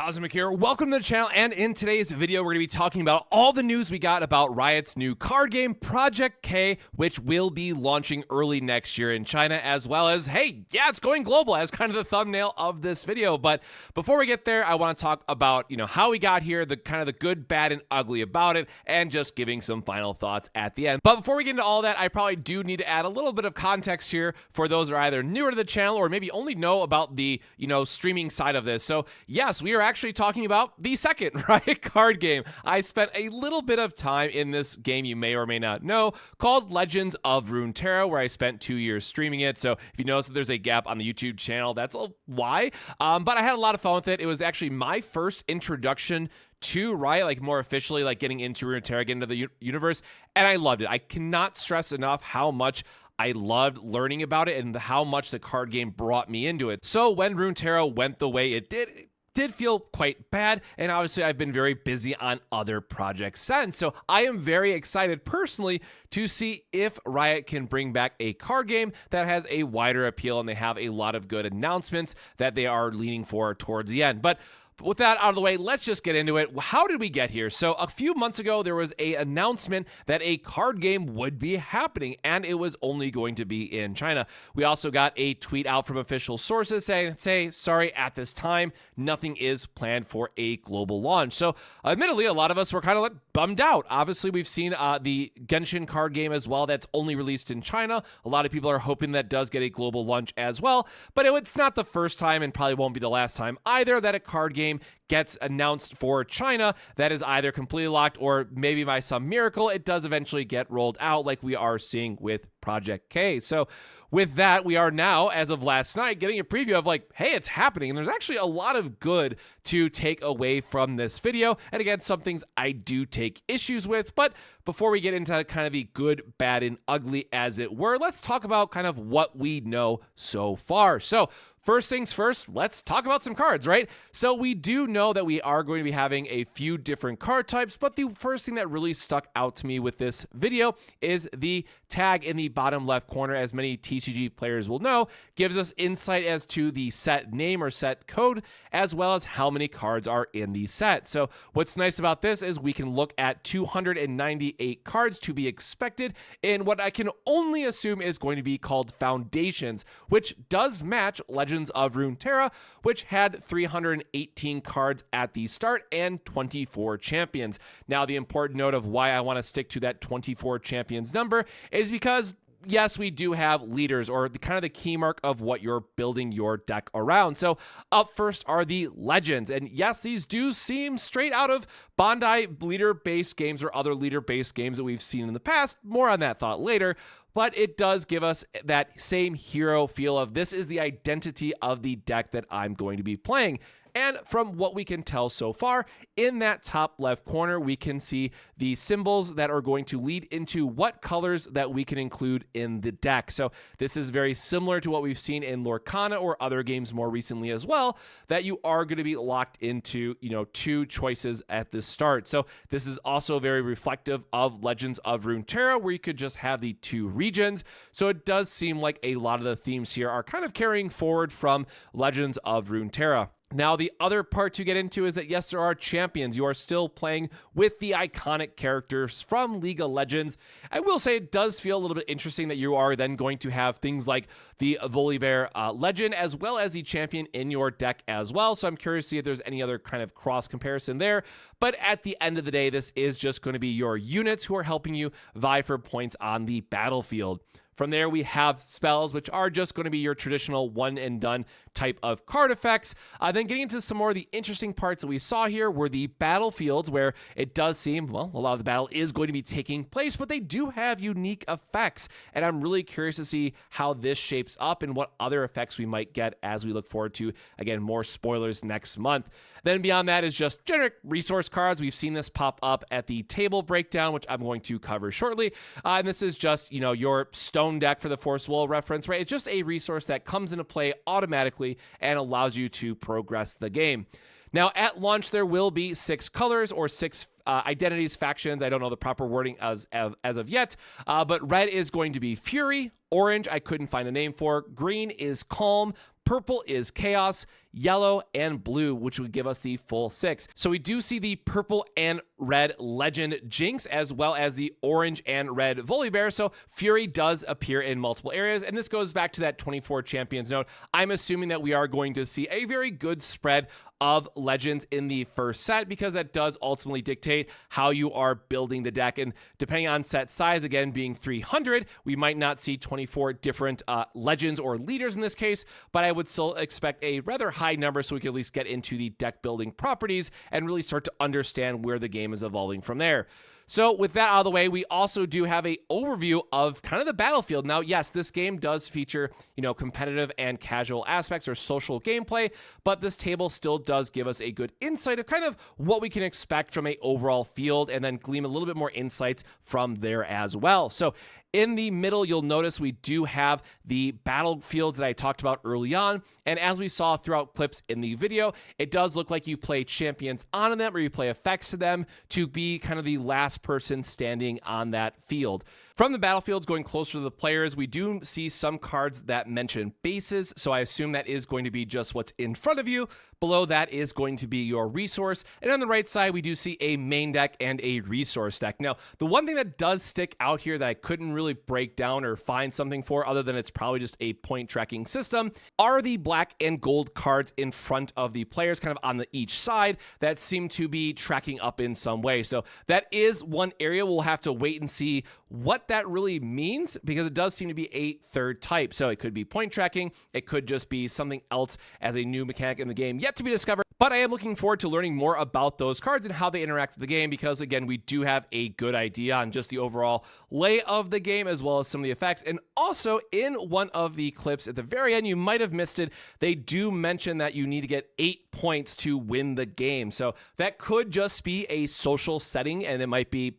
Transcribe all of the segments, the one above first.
Cosmic here. Welcome to the channel, and in today's video we're going to be talking about all the news we got about Riot's new card game Project K, which will be launching early next year in China, as well as, hey, yeah, it's going global as kind of the thumbnail of this video. But before we get there, I want to talk about, how we got here, the kind of the good, bad, and ugly about it, and just giving some final thoughts at the end. But before we get into all that, I probably do need to add a little bit of context here for those who are either newer to the channel or maybe only know about the, streaming side of this. So yes, we are actually talking about the second Riot card game. I spent a little bit of time in this game you may or may not know called Legends of Runeterra, where I spent 2 years streaming it. So if you notice that there's a gap on the YouTube channel, that's why. But I had a lot of fun with it. It was actually my first introduction to Riot, like more officially, like getting into Runeterra, getting into the universe, and I loved it. I cannot stress enough how much I loved learning about it and how much the card game brought me into it. So when Runeterra went the way it did feel quite bad, and obviously I've been very busy on other projects since. So I am very excited personally to see if Riot can bring back a card game that has a wider appeal, and they have a lot of good announcements that they are leaning for towards the end. But with that out of the way, let's just get into it. How did we get here? So a few months ago, there was an announcement that a card game would be happening, and it was only going to be in China. We also got a tweet out from official sources saying, sorry, at this time, nothing is planned for a global launch. So admittedly, a lot of us were kind of bummed out. Obviously, we've seen the Genshin card game as well that's only released in China. A lot of people are hoping that does get a global launch as well, but it's not the first time and probably won't be the last time either that a card game gets announced for China that is either completely locked or maybe by some miracle it does eventually get rolled out, like we are seeing with Project K. So with that, we are now, as of last night, getting a preview of hey, it's happening. And there's actually a lot of good to take away from this video. And again, some things I do take issues with. But before we get into kind of the good, bad, and ugly, as it were, let's talk about kind of what we know so far. So first things first, let's talk about some cards, right? So we do know that we are going to be having a few different card types, but the first thing that really stuck out to me with this video is the tag in the bottom left corner. As many TCG players will know, gives us insight as to the set name or set code, as well as how many cards are in the set. So what's nice about this is we can look at 298 cards to be expected in what I can only assume is going to be called Foundations, which does match Legends of Runeterra, which had 318 cards at the start and 24 champions. Now, the important note of why I want to stick to that 24 champions number is because yes, we do have leaders, or the key mark of what you're building your deck around. So up first are the legends. And yes, these do seem straight out of Bandai leader-based games or other leader-based games that we've seen in the past. More on that thought later. But it does give us that same hero feel of this is the identity of the deck that I'm going to be playing. And from what we can tell so far, in that top left corner, we can see the symbols that are going to lead into what colors that we can include in the deck. So this is very similar to what we've seen in Lorcana or other games more recently as well, that you are going to be locked into, two choices at the start. So this is also very reflective of Legends of Runeterra, where you could just have the two regions. So it does seem like a lot of the themes here are kind of carrying forward from Legends of Runeterra. Now, the other part to get into is that, yes, there are champions. You are still playing with the iconic characters from League of Legends. I will say it does feel a little bit interesting that you are then going to have things like the Volibear legend as well as the champion in your deck as well. So I'm curious to see if there's any other kind of cross comparison there. But at the end of the day, this is just going to be your units who are helping you vie for points on the battlefield. From there, we have spells, which are just going to be your traditional one and done type of card effects. Then getting into some more of the interesting parts that we saw here were the battlefields, where it does seem, well, a lot of the battle is going to be taking place, but they do have unique effects. And I'm really curious to see how this shapes up and what other effects we might get as we look forward to, again, more spoilers next month. Then beyond that is just generic resource cards. We've seen this pop up at the table breakdown, which I'm going to cover shortly. And this is just, your stone deck for the Force Wall reference, right? It's just a resource that comes into play automatically and allows you to progress the game. Now, at launch, there will be 6 colors or 6 identities, factions. I don't know the proper wording as of yet, but red is going to be Fury. Orange, I couldn't find a name for. Green is Calm. Purple is Chaos. yellow, and blue, which would give us the full 6. So we do see the purple and red Legend Jinx, as well as the orange and red Volibear. So Fury does appear in multiple areas, and this goes back to that 24 champions note. I'm assuming that we are going to see a very good spread of legends in the first set, because that does ultimately dictate how you are building the deck. And depending on set size, again being 300, we might not see 24 different legends or leaders in this case, but I would still expect a rather high number so we can at least get into the deck building properties and really start to understand where the game is evolving from there. So with that out of the way, we also do have a overview of kind of the battlefield. Now, yes, this game does feature, competitive and casual aspects or social gameplay, but this table still does give us a good insight of kind of what we can expect from a overall field, and then glean a little bit more insights from there as well. So in the middle, you'll notice we do have the battlefields that I talked about early on. And as we saw throughout clips in the video, it does look like you play champions on them, or you play effects to them to be kind of the last person standing on that field. From the battlefields going closer to the players, we do see some cards that mention bases, so I assume that is going to be just what's in front of you. Below that is going to be your resource, and on the right side, we do see a main deck and a resource deck. Now, the one thing that does stick out here that I couldn't really break down or find something for, other than it's probably just a point tracking system, are the black and gold cards in front of the players, kind of on each side, that seem to be tracking up in some way. So that is one area we'll have to wait and see what that really means, because it does seem to be a third type. So it could be point tracking, it could just be something else as a new mechanic in the game yet to be discovered. But I am looking forward to learning more about those cards and how they interact with the game, because again, we do have a good idea on just the overall lay of the game, as well as some of the effects. And also in one of the clips at the very end, you might have missed it, they do mention that you need to get 8 points to win the game. So that could just be a social setting, and it might be,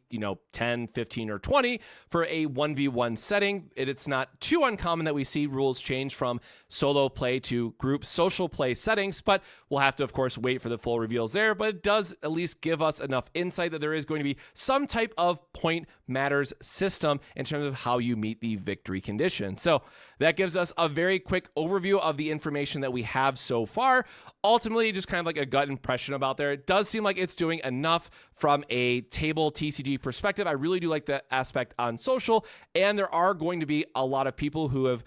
10, 15, or 20 for a 1v1 setting. It's not too uncommon that we see rules change from solo play to group social play settings, but we'll have to, of course, wait for the full reveals there. But it does at least give us enough insight that there is going to be some type of point matters system in terms of how you meet the victory condition. So that gives us a very quick overview of the information that we have so far. Ultimately, just kind of like a gut impression about there. It does seem like it's doing enough from a table TCG perspective. I really do like that aspect on social, and there are going to be a lot of people who have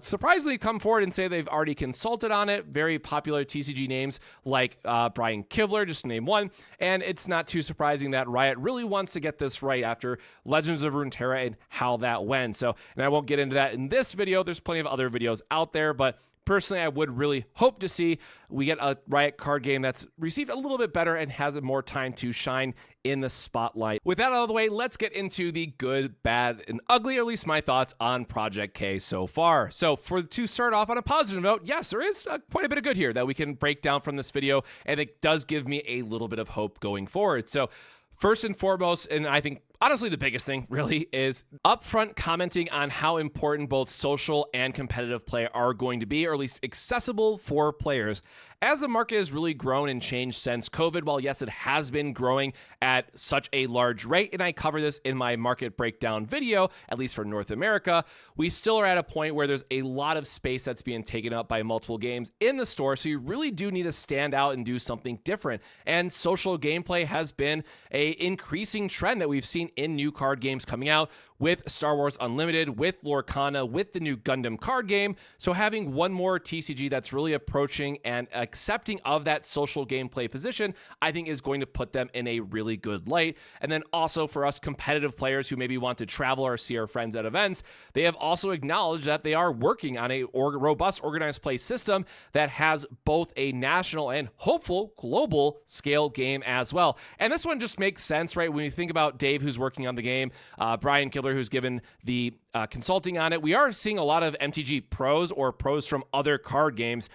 surprisingly come forward and say they've already consulted on it. Very popular TCG names like Brian Kibler, just to name one. And it's not too surprising that Riot really wants to get this right after Legends of Runeterra and how that went. So, and I won't get into that in this video. There's plenty of other videos out there, but personally, I would really hope to see we get a Riot card game that's received a little bit better and has more time to shine in the spotlight. With that out of the way, let's get into the good, bad, and ugly, or at least my thoughts on Project K so far. So to start off on a positive note, yes, there is quite a bit of good here that we can break down from this video, and it does give me a little bit of hope going forward. So first and foremost, and I think honestly the biggest thing really, is upfront commenting on how important both social and competitive play are going to be, or at least accessible for players. As the market has really grown and changed since COVID, while yes, it has been growing at such a large rate, and I cover this in my market breakdown video, at least for North America, we still are at a point where there's a lot of space that's being taken up by multiple games in the store, so you really do need to stand out and do something different. And social gameplay has been an increasing trend that we've seen in new card games coming out, with Star Wars Unlimited, with Lorcana, with the new Gundam card game. So having one more TCG that's really approaching and accepting of that social gameplay position, I think is going to put them in a really good light. And then also for us competitive players who maybe want to travel or see our friends at events, they have also acknowledged that they are working on a robust organized play system that has both a national and hopeful global scale game as well. And this one just makes sense, right? When you think about Dave, who's working on the game, Brian Kibler, who's given the consulting on it, we are seeing a lot of MTG pros or pros from other card games,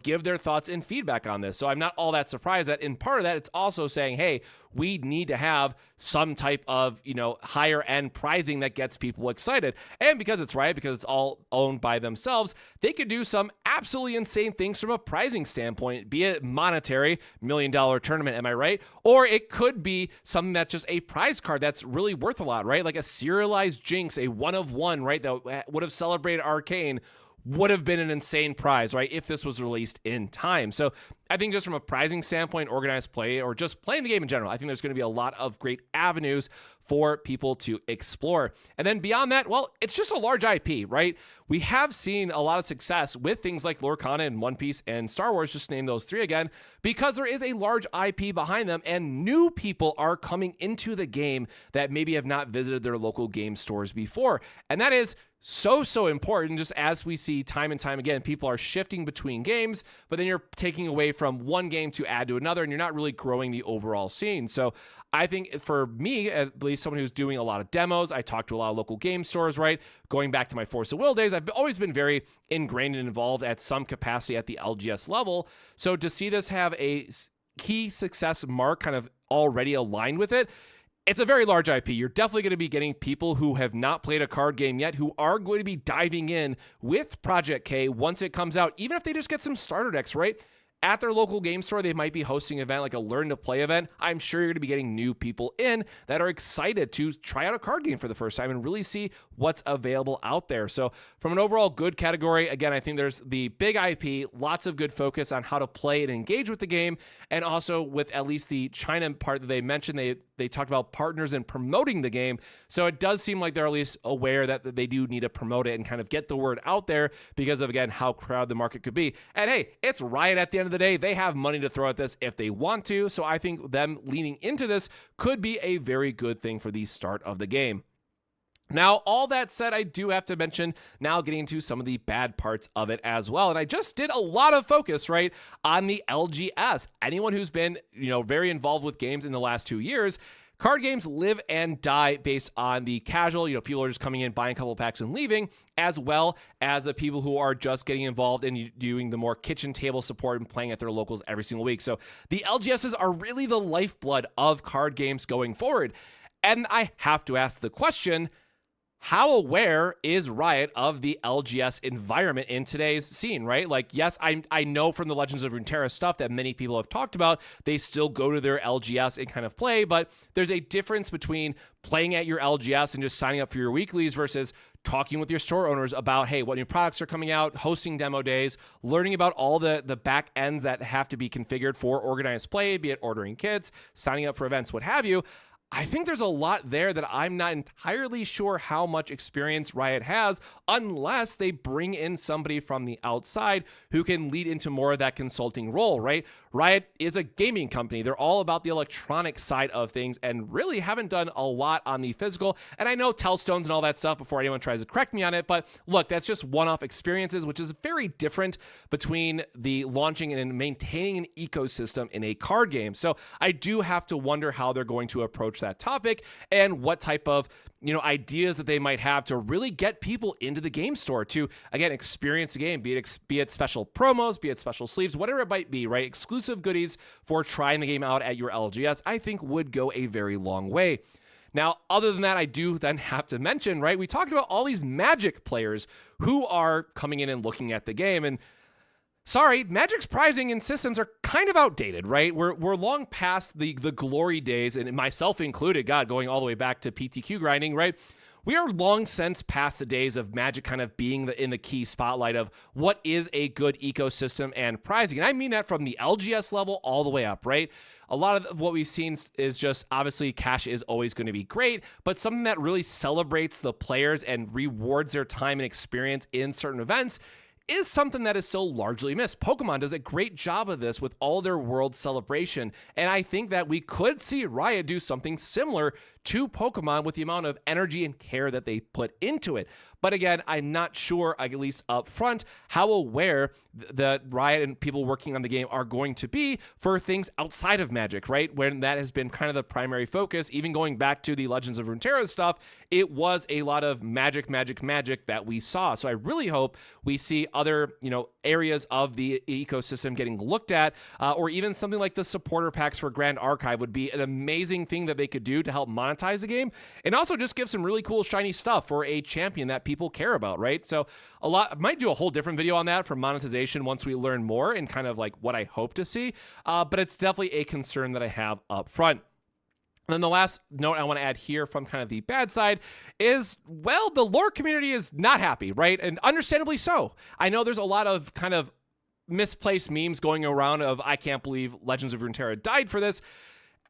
give their thoughts and feedback on this. So I'm not all that surprised that in part of that, it's also saying, hey, we need to have some type of, higher end prizing that gets people excited. And because it's Riot, because it's all owned by themselves, they could do some absolutely insane things from a prizing standpoint, be it monetary, $1 million tournament, am I right? Or it could be something that's just a prize card that's really worth a lot, right? Like a serialized Jinx, a 1 of 1, right? That would have celebrated Arcane, would have been an insane prize, right, if this was released in time. So I think just from a prizing standpoint, organized play, or just playing the game in general, I think there's going to be a lot of great avenues for people to explore. And then beyond that, well, it's just a large IP, right? We have seen a lot of success with things like Lorcana and One Piece and Star Wars, just name those three again, because there is a large IP behind them and new people are coming into the game that maybe have not visited their local game stores before. And that is so important, just as we see time and time again, people are shifting between games, but then you're taking away from one game to add to another, and you're not really growing the overall scene. So I think for me, at least someone who's doing a lot of demos, I talk to a lot of local game stores, right? Going back to my Force of Will days, I've always been very ingrained and involved at some capacity at the LGS level. So to see this have a key success mark kind of already aligned with it, it's a very large IP. You're definitely going to be getting people who have not played a card game yet, who are going to be diving in with Project K once it comes out, even if they just get some starter decks, right? At their local game store, they might be hosting an event like a Learn to Play event. I'm sure you're going to be getting new people in that are excited to try out a card game for the first time and really see what's available out there. So from an overall good category, again, I think there's the big IP, lots of good focus on how to play and engage with the game, and also with at least the China part that they mentioned, they talked about partners and promoting the game. So it does seem like they're at least aware that they do need to promote it and kind of get the word out there because of, again, how crowded the market could be. And hey, it's Riot at the end of the day. They have money to throw at this if they want to. So I think them leaning into this could be a very good thing for the start of the game. Now, all that said, I do have to mention now getting into some of the bad parts of it as well. And I just did a lot of focus, right, on the LGS. Anyone who's been, very involved with games in the last 2 years, card games live and die based on the casual, people are just coming in, buying a couple packs and leaving, as well as the people who are just getting involved in doing the more kitchen table support and playing at their locals every single week. So the LGSs are really the lifeblood of card games going forward. And I have to ask the question, how aware is Riot of the LGS environment in today's scene, right? Like, yes, I know from the Legends of Runeterra stuff that many people have talked about, they still go to their LGS and kind of play, but there's a difference between playing at your LGS and just signing up for your weeklies versus talking with your store owners about, hey, what new products are coming out, hosting demo days, learning about all the back ends that have to be configured for organized play, be it ordering kits, signing up for events, what have you. I think there's a lot there that I'm not entirely sure how much experience Riot has unless they bring in somebody from the outside who can lead into more of that consulting role, right? Riot is a gaming company. They're all about the electronic side of things and really haven't done a lot on the physical. And I know Tellstones and all that stuff before anyone tries to correct me on it, but look, that's just one-off experiences, which is very different between the launching and maintaining an ecosystem in a card game. So I do have to wonder how they're going to approach that topic and what type of ideas that they might have to really get people into the game store to, again, experience the game, be it special promos, be it special sleeves, whatever it might be, right? Exclusive goodies for trying the game out at your LGS, I think would go a very long way. Now, other than that, I do then have to mention, right, we talked about all these Magic players who are coming in and looking at the game, and sorry, Magic's prizing and systems are kind of outdated, right? We're long past the glory days, and myself included, God, going all the way back to PTQ grinding, right? We are long since past the days of Magic kind of being in the key spotlight of what is a good ecosystem and prizing. And I mean that from the LGS level all the way up, right? A lot of what we've seen is just, obviously, cash is always going to be great, but something that really celebrates the players and rewards their time and experience in certain events is something that is still largely missed. Pokemon does a great job of this with all their world celebration, and I think that we could see Riot do something similar to Pokemon with the amount of energy and care that they put into it. But again, I'm not sure, at least up front, how aware the Riot and people working on the game are going to be for things outside of Magic, right? When that has been kind of the primary focus, even going back to the Legends of Runeterra stuff, it was a lot of magic that we saw. So I really hope we see other, areas of the ecosystem getting looked at, or even something like the supporter packs for Grand Archive would be an amazing thing that they could do to help monetize the game, and also just give some really cool shiny stuff for a champion that people care about, right? So I might do a whole different video on that for monetization once we learn more and kind of like what I hope to see, but it's definitely a concern that I have up front. And then the last note I want to add here from kind of the bad side is, well, the lore community is not happy, right? And understandably so. I know there's a lot of kind of misplaced memes going around of, I can't believe Legends of Runeterra died for this.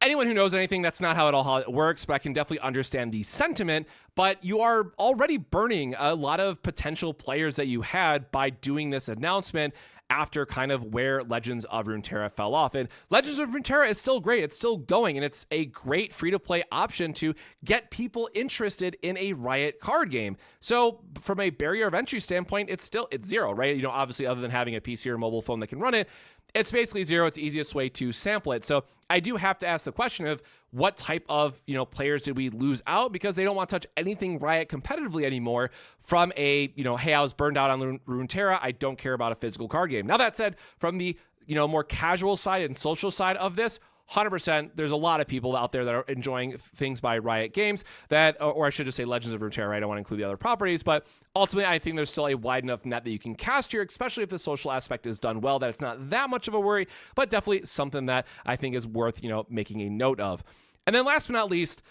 Anyone who knows anything, that's not how it all works, but I can definitely understand the sentiment. But you are already burning a lot of potential players that you had by doing this announcement after kind of where Legends of Runeterra fell off. And Legends of Runeterra is still great. It's still going, and it's a great free-to-play option to get people interested in a Riot card game. So from a barrier of entry standpoint, it's zero, right? You know, obviously other than having a PC or mobile phone that can run it, it's basically zero. It's the easiest way to sample it. So I do have to ask the question of what type of, you know, players did we lose out because they don't want to touch anything Riot competitively anymore from a, you know, hey, I was burned out on Runeterra. I don't care about a physical card game. Now that said, from the, you know, more casual side and social side of this, 100%, there's a lot of people out there that are enjoying things by Riot Games that, or I should just say Legends of Runeterra, right? I don't want to include the other properties, but ultimately I think there's still a wide enough net that you can cast here, especially if the social aspect is done well, that it's not that much of a worry, but definitely something that I think is worth, you know, making a note of. And then last but not least,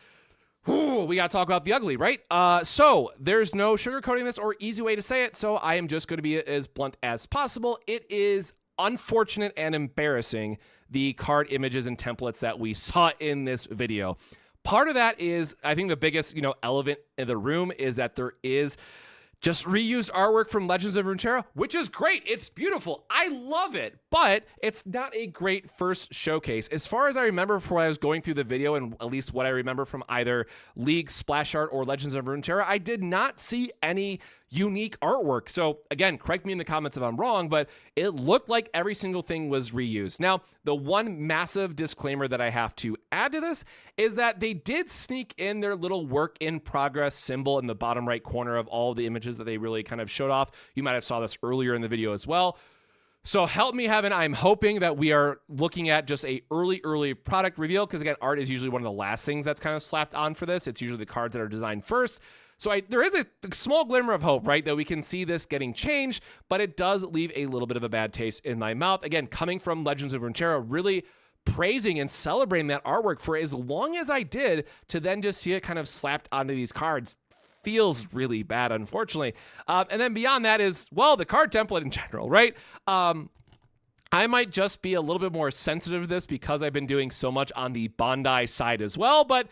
we got to talk about the ugly, right? So there's no sugarcoating this or easy way to say it, so I am just going to be as blunt as possible. It is unfortunate and embarrassing, the card images and templates that we saw in this video. Part of that is, I think the biggest, you know, elephant in the room is that there is just reused artwork from Legends of Runeterra, which is great. It's beautiful. I love it, but it's not a great first showcase. As far as I remember from when I was going through the video, and at least what I remember from either League Splash Art or Legends of Runeterra, I did not see any unique artwork. So again, correct me in the comments if I'm wrong, but it looked like every single thing was reused. Now, the one massive disclaimer that I have to add to this is that they did sneak in their little work in progress symbol in the bottom right corner of all the images that they really kind of showed off. You might have saw this earlier in the video as well. So help me heaven, I'm hoping that we are looking at just a early product reveal, because again, art is usually one of the last things that's kind of slapped on for this. It's usually the cards that are designed first. So there is a small glimmer of hope, right, that we can see this getting changed, but it does leave a little bit of a bad taste in my mouth. Again, coming from Legends of Runeterra, really praising and celebrating that artwork for as long as I did, to then just see it kind of slapped onto these cards feels really bad, unfortunately. And then beyond that is, well, the card template in general, right? I might just be a little bit more sensitive to this because I've been doing so much on the Bandai side as well, but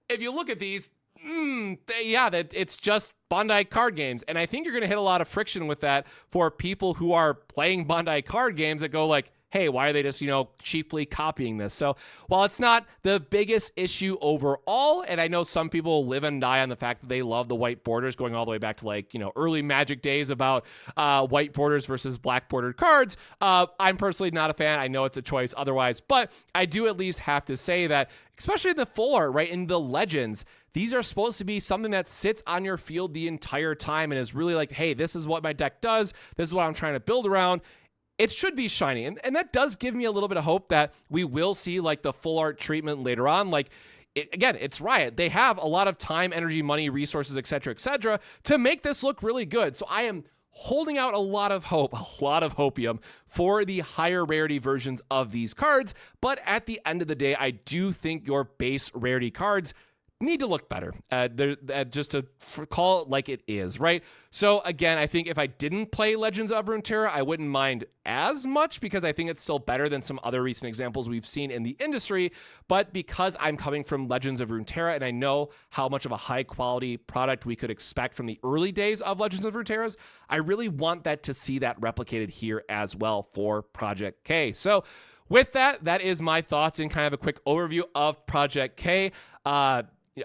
if you look at these, it's just Bandai card games. And I think you're going to hit a lot of friction with that for people who are playing Bandai card games that go like, hey, why are they just, you know, cheaply copying this? So while it's not the biggest issue overall, and I know some people live and die on the fact that they love the white borders, going all the way back to like, you know, early Magic days about white borders versus black bordered cards. I'm personally not a fan. I know it's a choice otherwise, but I do at least have to say that, especially the full art, right, in the Legends, these are supposed to be something that sits on your field the entire time and is really like, hey, this is what my deck does. This is what I'm trying to build around. It should be shiny. And that does give me a little bit of hope that we will see like the full art treatment later on. Like, again, it's Riot. They have a lot of time, energy, money, resources, etc., to make this look really good. So I am holding out a lot of hopium for the higher rarity versions of these cards. But at the end of the day, I do think your base rarity cards need to look better, just to call it like it is, right? So again, I think if I didn't play Legends of Runeterra, I wouldn't mind as much because I think it's still better than some other recent examples we've seen in the industry. But because I'm coming from Legends of Runeterra and I know how much of a high quality product we could expect from the early days of Legends of Runeterra's, I really want that to see that replicated here as well for Project K. So with that, that is my thoughts and kind of a quick overview of Project K.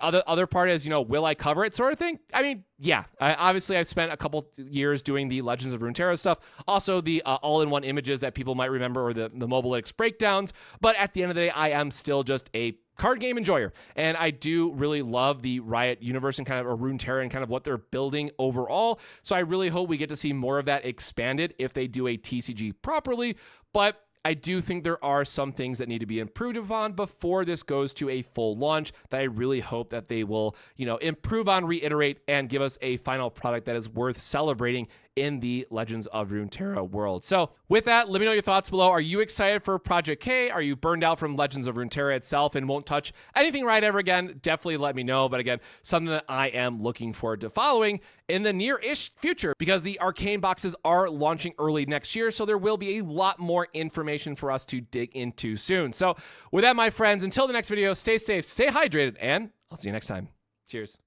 Other part is, you know, will I cover it sort of thing? I mean, yeah. Obviously, I've spent a couple years doing the Legends of Runeterra stuff. Also, the all-in-one images that people might remember, or the Mobalytics breakdowns. But at the end of the day, I am still just a card game enjoyer. And I do really love the Riot universe and kind of a Runeterra and kind of what they're building overall. So I really hope we get to see more of that expanded if they do a TCG properly. But I do think there are some things that need to be improved upon before this goes to a full launch that I really hope that they will, you know, improve on, reiterate, and give us a final product that is worth celebrating in the Legends of Runeterra world. So with that, let me know your thoughts below. Are you excited for Project K? Are you burned out from Legends of Runeterra itself and won't touch anything Riot ever again? Definitely let me know. But again, something that I am looking forward to following in the near-ish future, because the Arcane boxes are launching early next year, so there will be a lot more information for us to dig into soon. So with that, my friends, until the next video, stay safe, stay hydrated, and I'll see you next time. Cheers.